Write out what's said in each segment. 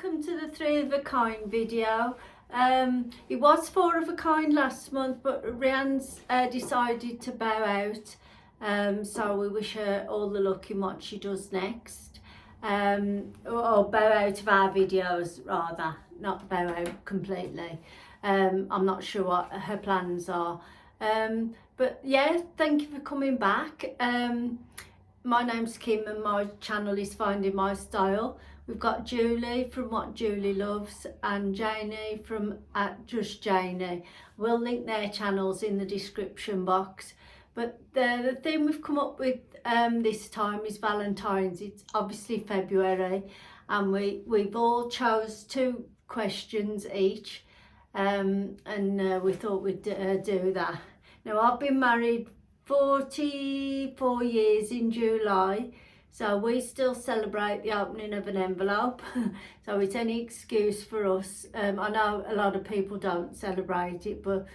welcome to the 3 of a kind video. It was 4 of a kind last month, but Rianne's decided to bow out, so we wish her all the luck in what she does next, or bow out of our videos rather, not bow out completely. I'm not sure what her plans are, but yeah, thank you for coming back. My name's Kim and my channel is Finding My Style. We've got Julie from What Julie Loves and Janie from Just Janie. We'll link their channels in the description box. But the theme we've come up with this time is Valentine's. It's obviously February, and we've all chose 2 questions each, and we thought we'd do that. Now, I've been married 44 years in July, so we still celebrate the opening of an envelope. So it's any excuse for us. I know a lot of people don't celebrate it, but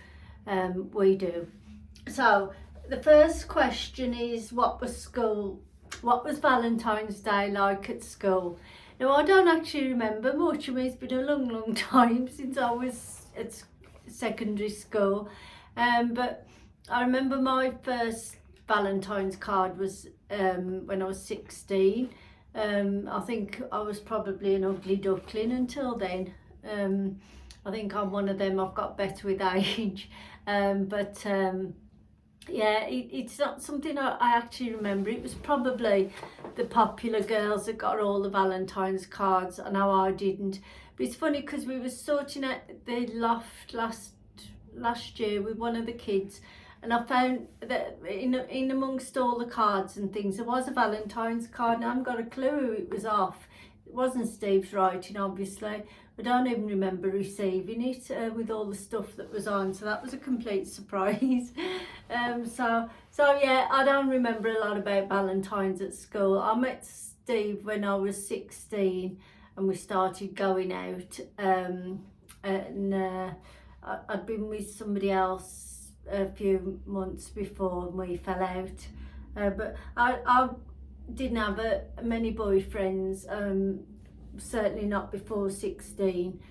we do. So the first question is, what was Valentine's Day like at school? Now, I don't actually remember much. I mean, it's been a long time since I was at secondary school, but I remember my first Valentine's card was when I was 16. I think I was probably an ugly duckling until then. I think I'm one of them, I've got better with age. Yeah, it's not something I actually remember. It was probably the popular girls that got all the Valentine's cards. I know I didn't. But it's funny because we were sorting out the loft last year with one of the kids, and I found that in amongst all the cards and things, there was a Valentine's card, and I haven't got a clue who it was off. It wasn't Steve's writing, obviously. I don't even remember receiving it with all the stuff that was on, so that was a complete surprise. So yeah, I don't remember a lot about Valentine's at school. I met Steve when I was 16, and we started going out, and I'd been with somebody else a few months before, and we fell out. But I didn't have many boyfriends, certainly not before 16.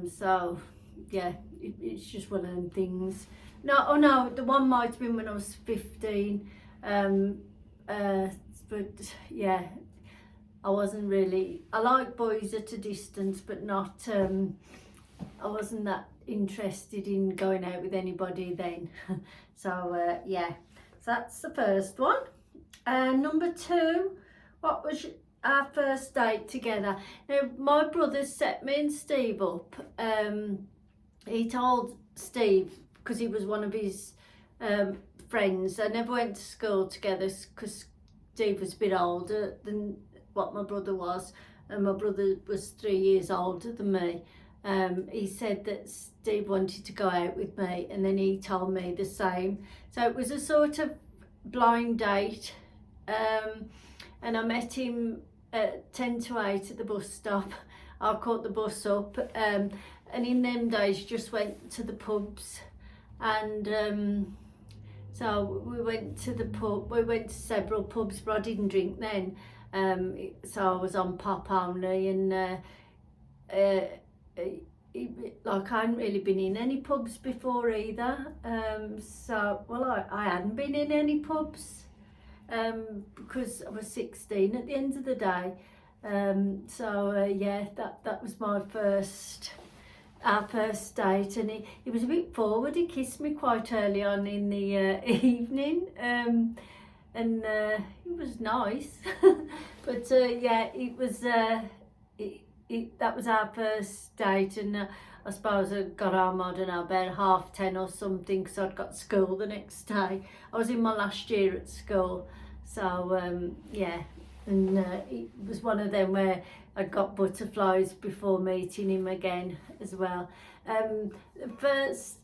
So yeah, it's just one of them things. No, the one might have been when I was 15. But yeah, I wasn't really, I like boys at a distance, but not, I wasn't that interested in going out with anybody then. So yeah, so that's the first one. Number 2, what was our first date together? Now, my brother set me and Steve up. He told Steve, because he was one of his friends, they never went to school together because Steve was a bit older than what my brother was, and my brother was 3 years older than me. He said that Steve wanted to go out with me, and then he told me the same. So it was a sort of blind date, and I met him at 10 to 8 at the bus stop. I caught the bus up, and in them days you just went to the pubs, and so we went to the pub. We went to several pubs, but I didn't drink then, so I was on pop only, and like I hadn't really been in any pubs before either, so well, I hadn't been in any pubs because I was 16 at the end of the day. Yeah, that was our first date, and he was a bit forward. He kissed me quite early on in the evening, and it was nice. But yeah, it was that was our first date, and I suppose I got home, I don't know, about 10:30 or something, because I'd got school the next day. I was in my last year at school, so yeah, and it was one of them where I got butterflies before meeting him again as well. First,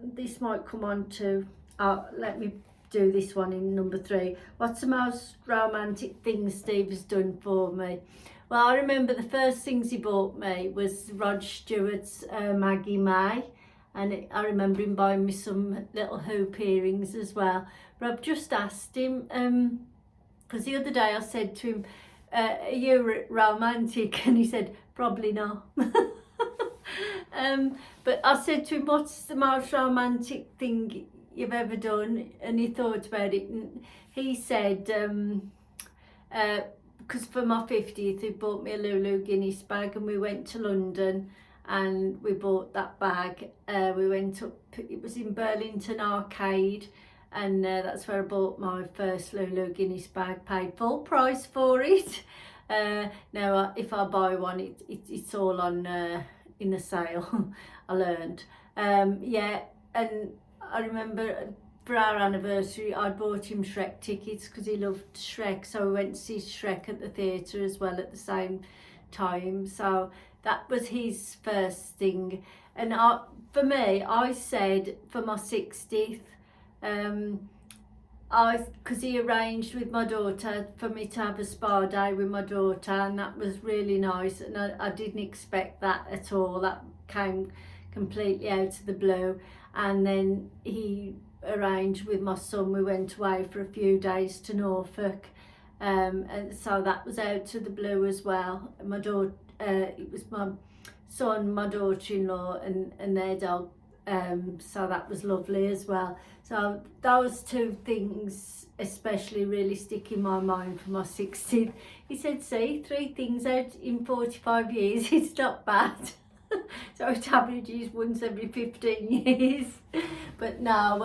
this might come on to, let me do this one in number 3. What's the most romantic thing Steve has done for me? Well, I remember the first things he bought me was Rod Stewart's Maggie May, and I remember him buying me some little hoop earrings as well. But I've just asked him, because the other day I said to him, are you romantic? And he said, probably not. But I said to him, what's the most romantic thing you've ever done? And he thought about it, and he said, because for my 50th he bought me a Lulu Guinness bag, and we went to London and we bought that bag. We went up, it was in Burlington Arcade, and that's where I bought my first Lulu Guinness bag, paid full price for it. Now if I buy one, it's all on in a sale. I learned. Yeah, and I remember for our anniversary I bought him Shrek tickets because he loved Shrek, so we went to see Shrek at the theatre as well at the same time. So that was his first thing. And for me, I said for my 60th, because he arranged with my daughter for me to have a spa day with my daughter, and that was really nice, and I didn't expect that at all. That came completely out of the blue. And then he arranged with my son, we went away for a few days to Norfolk, and so that was out of the blue as well. My daughter, it was my son, my daughter-in-law and their dog, so that was lovely as well. So those two things especially really stick in my mind for my 60th. He said, see, 3 things out in 45 years, it's not bad. So it averages once every 15 years. But no,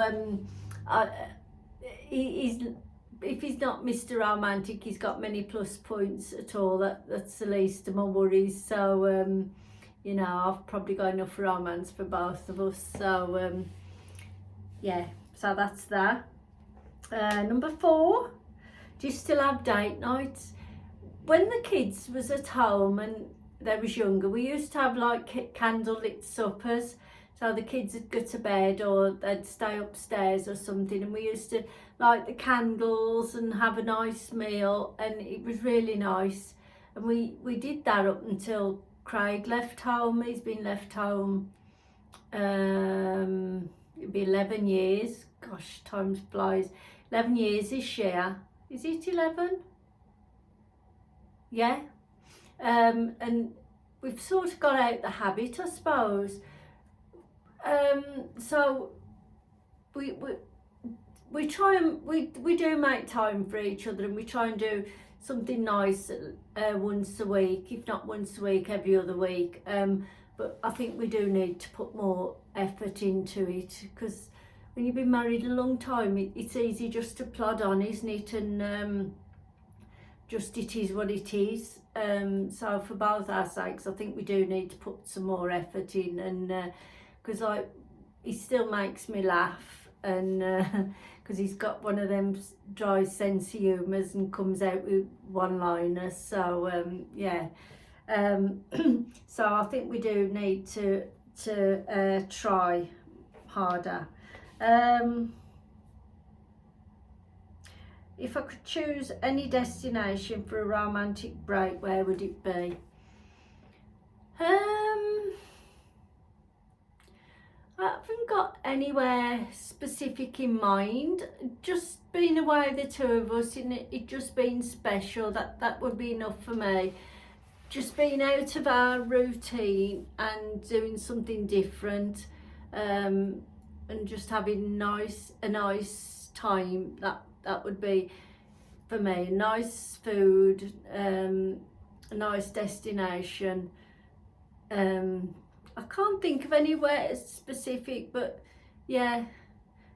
if he's not Mr. Romantic, he's got many plus points at all. That's the least of my worries. So, you know, I've probably got enough romance for both of us. So, yeah, so that's that. Number 4, do you still have date nights? When the kids was at home and they was younger, we used to have like candlelit suppers. So the kids would go to bed or they'd stay upstairs or something, and we used to light the candles and have a nice meal, and it was really nice. And we did that up until Craig left home. He's been left home, it'll be 11 years. Gosh, time flies. 11 years this year. Is it 11? Yeah. And we've sort of got out the habit, I suppose. So we try and we do make time for each other, and we try and do something nice once a week, if not once a week, every other week. But I think we do need to put more effort into it, because when you've been married a long time, it's easy just to plod on, isn't it? And just it is what it is. So for both our sakes, I think we do need to put some more effort in, and because he still makes me laugh, and because he's got one of them dry sense of humours and comes out with one-liners. So yeah, so I think we do need to try harder. If I could choose any destination for a romantic break, where would it be? I haven't got anywhere specific in mind. Just being away, the two of us, and it just being special, that would be enough for me. Just being out of our routine and doing something different, and just having a nice time. That would be for me. Nice food, a nice destination. I can't think of anywhere specific, but yeah,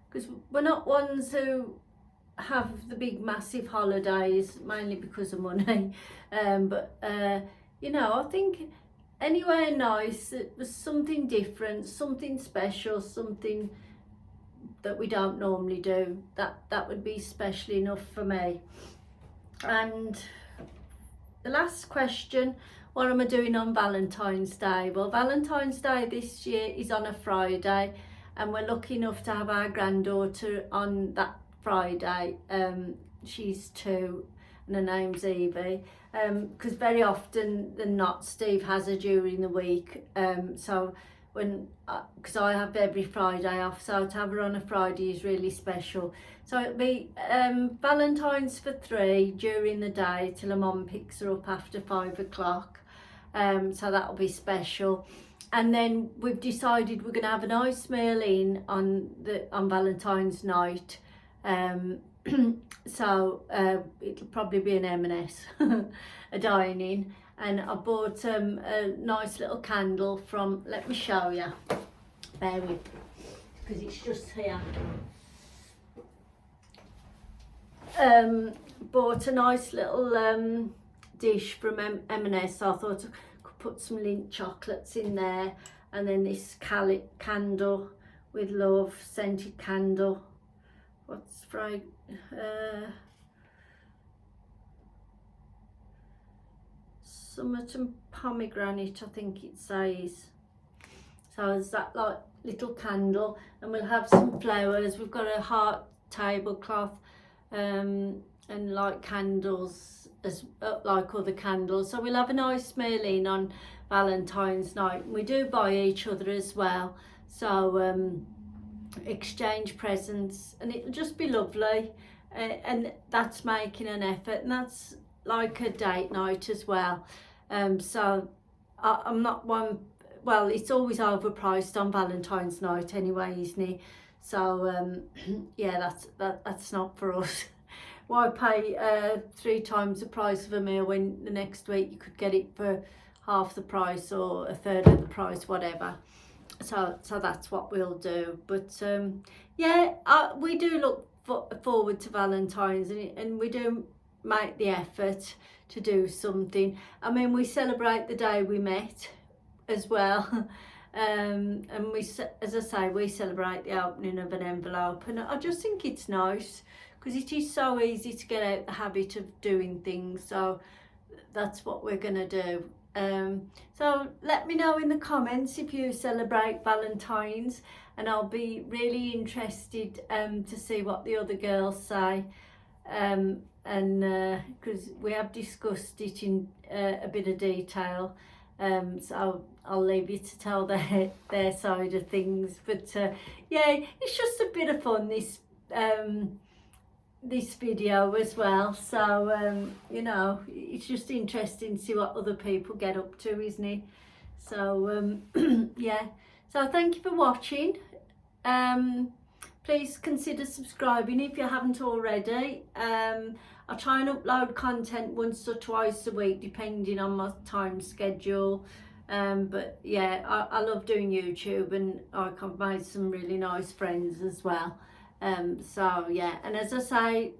because we're not ones who have the big massive holidays, mainly because of money. But you know, I think anywhere nice that was something different, something special, something that we don't normally do, that would be special enough for me. And the last question, what am I doing on Valentine's Day? Well, Valentine's Day this year is on a Friday, and we're lucky enough to have our granddaughter on that Friday. She's 2 and her name's Evie, because very often than not Steve has her during the week, so when because I have every Friday off, so to have her on a Friday is really special. So it'll be Valentine's for 3 during the day till her mum picks her up after 5 o'clock. So that'll be special. And then we've decided we're going to have a nice meal in on Valentine's night. So it'll probably be an M&S, a dining. And I bought a nice little candle from, let me show you, bear with, because it's just here. Bought a nice little dish from M&S. So I thought I could put some Lindt chocolates in there, and then this candle with love, scented candle. What's right? Summit and pomegranate, I think it says. So there's that like little candle, and we'll have some flowers. We've got a heart tablecloth and like candles as like other candles. So we'll have a nice meal in on Valentine's night. We do buy each other as well, so exchange presents, and it'll just be lovely. And that's making an effort, and that's like a date night as well. So I'm not one, well, it's always overpriced on Valentine's night anyway, isn't it? So yeah, that's not for us. Why pay 3 times the price of a meal when the next week you could get it for half the price or a third of the price, whatever. So that's what we'll do. But yeah, we do look forward to Valentine's, and we do make the effort to do something. I mean, we celebrate the day we met as well. And we, as I say, we celebrate the opening of an envelope, and I just think it's nice because it is so easy to get out the habit of doing things. So that's what we're gonna do. So let me know in the comments if you celebrate Valentine's, and I'll be really interested to see what the other girls say, and because we have discussed it in a bit of detail, so I'll leave you to tell their side of things. But yeah, it's just a bit of fun, this video as well. So you know, it's just interesting to see what other people get up to, isn't it? So yeah, so thank you for watching. Please consider subscribing if you haven't already. I try and upload content once or twice a week depending on my time schedule. But yeah, I love doing YouTube, and I've made some really nice friends as well. So yeah, and as I say,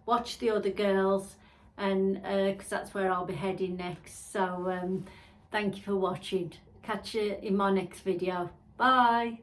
watch the other girls, and because that's where I'll be heading next. So thank you for watching. Catch you in my next video. Bye.